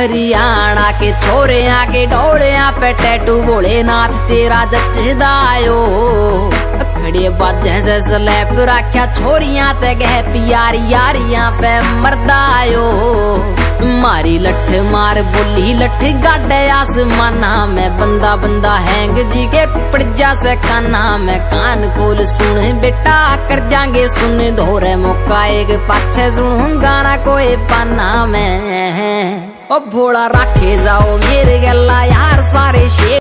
हरियाणा के छोरिया के ढोलिया पे टैटू भोलेनाथ तेरा जचदायो खड़े बाजे से स्लैप रख्या छोरिया ते गह प्यारी यारियां पे मरदायो मारी लठ मार बोली लठ गाडे आसमाना में बंदा बंदा हैंग जी के पड़जा से काना में कान खोल सुन बेटा कर जाएंगे सुन धोरे मौका एक पाछे सुन गाना कोई पाना में ओ भोला रखे जाओ मेरे गला यार सारे शेर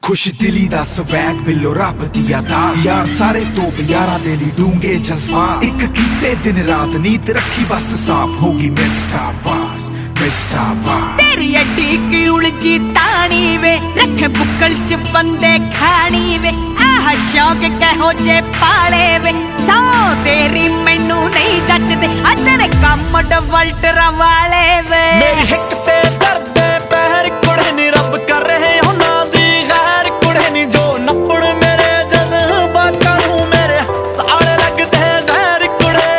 खुश दिली दा स्वैग बिलो रब दिया दा यार सारे तो यारा दे ली डूंगे जज्बात एक कीते दिन रात नीत रखी बस साफ होगी मिस्टर बास तेरी अड्डी की उलझी तानी वे रखे बुक्कल च बंदे खानी वे आह शौक कहो जे पाले वे सौ तेरी मैनू नहीं जचदे अदर कम डवल्टर वाले वे मेरी हिक ते दर्द पैर कुड़े नी रब कर रहे हो ना दी गैर कुड़े नी जो नपड़ मेरे जज्बातां नू मेरे साले लगदे जहर कुड़े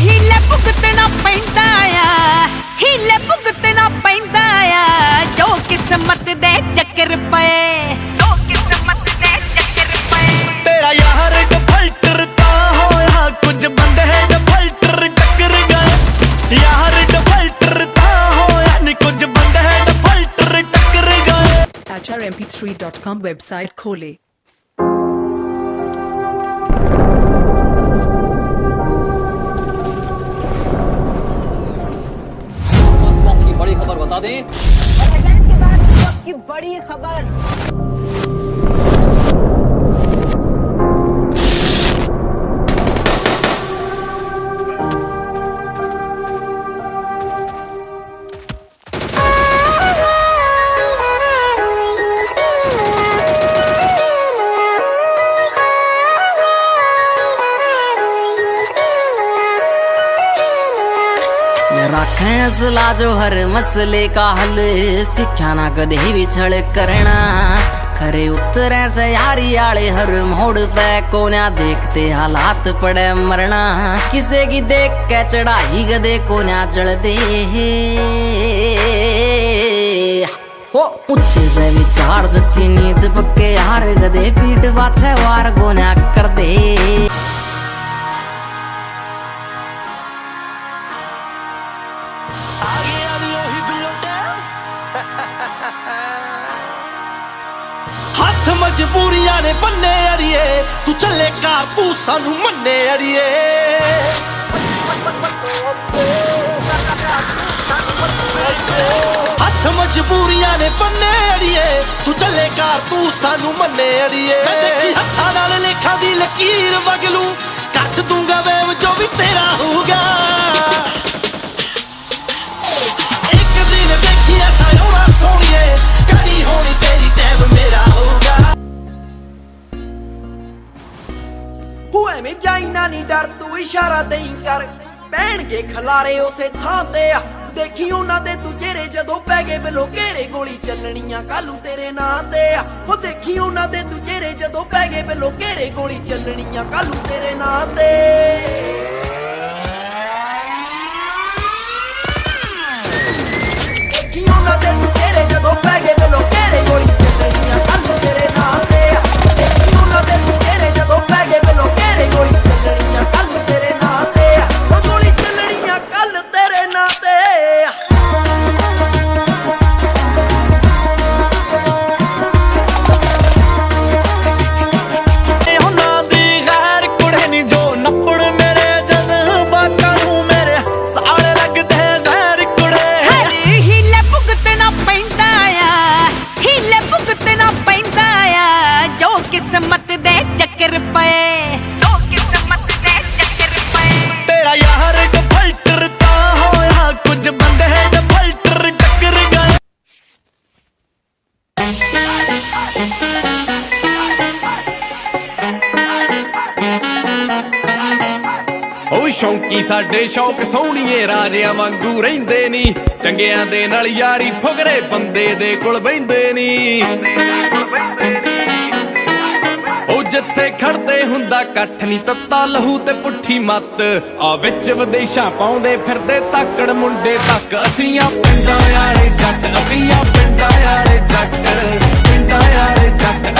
हिले भुगतना पैंदा आ हिले भुगतना पैंदा आ जो किस्मत दे चक्कर पए जो किस्मत दे चक्कर पए तेरा यार डफल्टर तां होया कुछ बंदे डफल्टर टक्कर गए यार डफल्टर तां होया नी कुछ बंदे डफल्टर टक्कर गए HRMP3.com वेबसाइट खोले। की बड़ी खबर बता दें के बाद की बड़ी खबर फैसला जो हर मसले का हल सिक्ख्या ना कदे भी छल करना खरे उतरे से यारी आले हर मोड़ पे कोन्या देखते हालात पड़े मरना किसे की देख के चढ़ाई गदे कोन्या चढ़ दे हो ऊंचे से विचार सच्ची नींद पक्के यार गदे पीठ पाछे वार कोन्या कर दे हथ मजबूरियां ने बन्ने अड़िए तू चले कार तू सानू मन्ने अड़िए हथ मजबूरियां ने बन्ने अड़िए तू चले कार तू सानू मन्ने अड़िए मैं देखी हथा नाल लेखा दी लकीर वगलू कट दूंगा वेव जो भी तेरा होगा एक दिन देखी ऐसा होना सोनिए करी होनी तेरी टैब मेरा होगा हुए में जाइना नहीं डर तू इशारा दई कर पैणगे खलारे उसे थां ते देखी उन्हां दे तू चेहरे जदों पै गए बिलो घेरे गोली चलनियां कालू तेरे नां ते ओ देखी उन्हां दे तू चेहरे जदों पै गए बिलो घेरे गोली चलनियां कालू तेरे नां ते देखी उन्हां दे तू चेहरे जदों पै गए बिलो घेरे गोली चलनियां कालू तेरे नां ते देखी उन्हां दे तू चेहरे जदों पै गए बिलो घेरे गोली चलनियां कालू तेरे नां ते ओ गोली चलनियां कल तेरे नां ते किस्मत दे चक्कर पए जो किस्मत दे चक्कर पए तेरा यार डफल्टर तां होया कुछ बंदे डफल्टर टक्कर गए ओ शौकी साडे शौक सोहणीए राजियां वांगू रहिंदे नी चंगियां दे नाल यारी फुगरे बंदे दे कोल बहिंदे नी ਜਿੱਥੇ ਖੜਦੇ ਹੁੰਦਾ ਇਕੱਠ ਨੀ ਤੱਤਾ ਲਹੂ ਤੇ ਪੁੱਠੀ ਮੱਤ ਆ ਵਿੱਚ ਵਿਦੇਸ਼ਾਂ ਪਾਉਂਦੇ ਫਿਰਦੇ ਤਾਕੜ ਮੁੰਡੇ ਤੱਕ ਅਸੀਂ ਆ ਪਿੰਡਾਂ ਵਾਲੇ ਜੱਟ ਅਸੀਂ ਆ ਪਿੰਡਾਂ ਵਾਲੇ ਜੱਟ ਪਿੰਡਾਂ ਵਾਲੇ ਜੱਟ